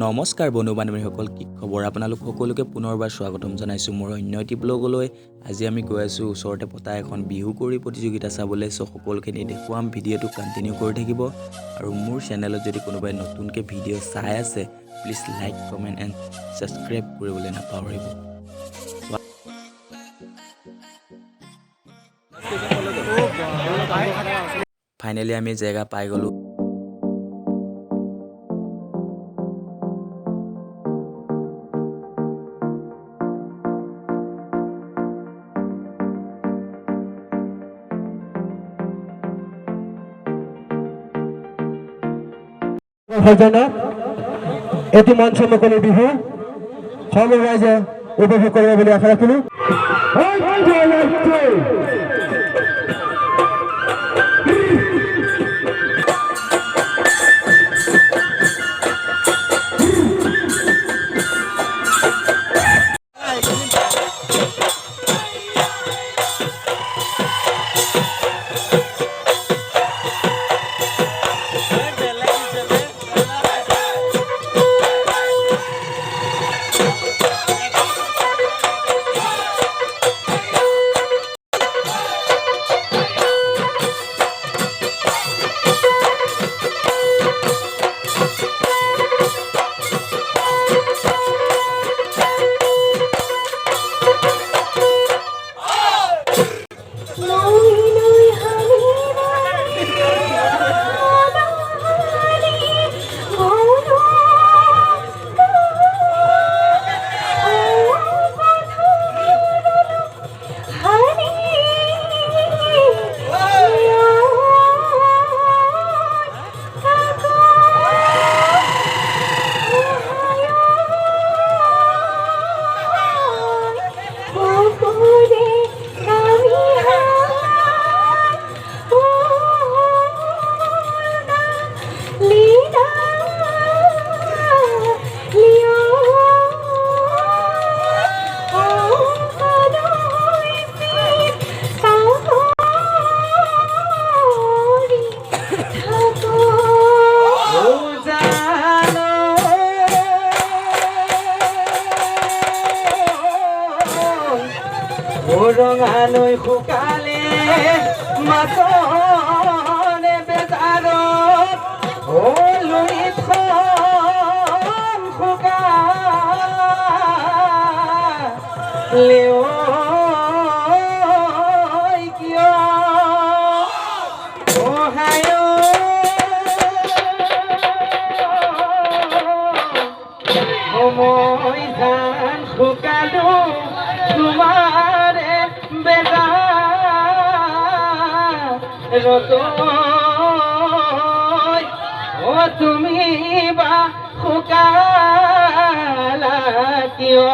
নমস্কাৰ বন্ধু বান্ধৱীসকল, কি খবৰ? আপোনালোক সকলোকে পুনৰবাৰ স্বাগতম জনাইছোঁ মোৰ অন্য এটি ব্লগলৈ। আজি আমি গৈ আছোঁ ওচৰতে পতা এখন বিহু কৰি প্ৰতিযোগিতা চাবলৈ। সকলোখিনি দেখুৱাম, ভিডিঅ'টো কণ্টিনিউ কৰি থাকিব। আৰু মোৰ চেনেলত যদি কোনোবাই নতুনকৈ ভিডিঅ' চাই আছে, please like comment and subscribe কৰিবলৈ নাপাহৰিব। ফাইনেলি আমি জেগা পাই গ'লোঁ। এটি মঞ্চ মুকলি বিহু সকলো ৰাইজে উপভোগ কৰিব বুলি আশা ৰাখিলোঁ। ৰঙালৈ শুকালে মাতনে বেজাৰত লুইখন শুকালেও কিয় সহায় সময় ধান শুকালো তোমাৰে বেজাৰত তুমি বা শুকালা কিয়?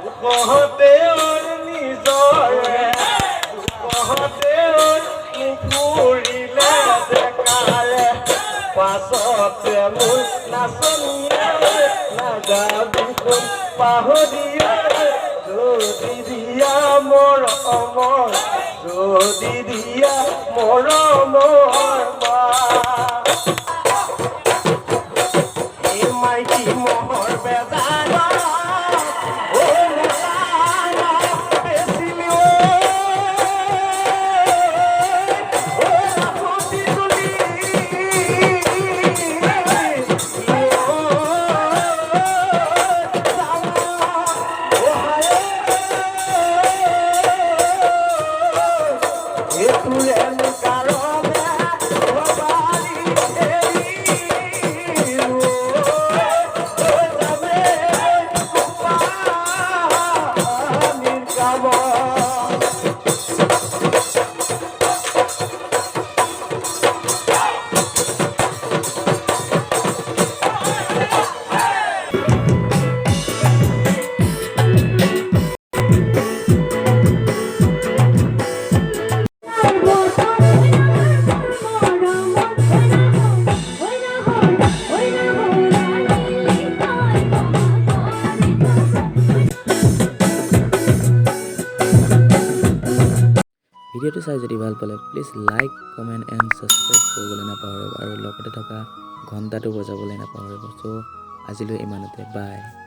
দুখতেৰ নিজৰে দুখতেৰ মুকুৰিলে ডেকাৰে পাছতে মোৰ নাচনীয়ে নাগাবি কোন পাহৰিয়ে যদি দিয়া মোৰ অমৰ যদি দিয়া মৰমৰ মা এই মাইকী মহৰ বেজাৰত ঐ নেতানা বেচিলি ঐ আপত্তি তুলি ভিডিঅ'টো চাই যদি ভাল পালে please like comment and subscribe কৰিবলৈ নাপাহৰিব আৰু লগতে থকা ঘণ্টাটো বজাবলৈ নাপাহৰিব চ' আজিলৈ ইমানতে বাই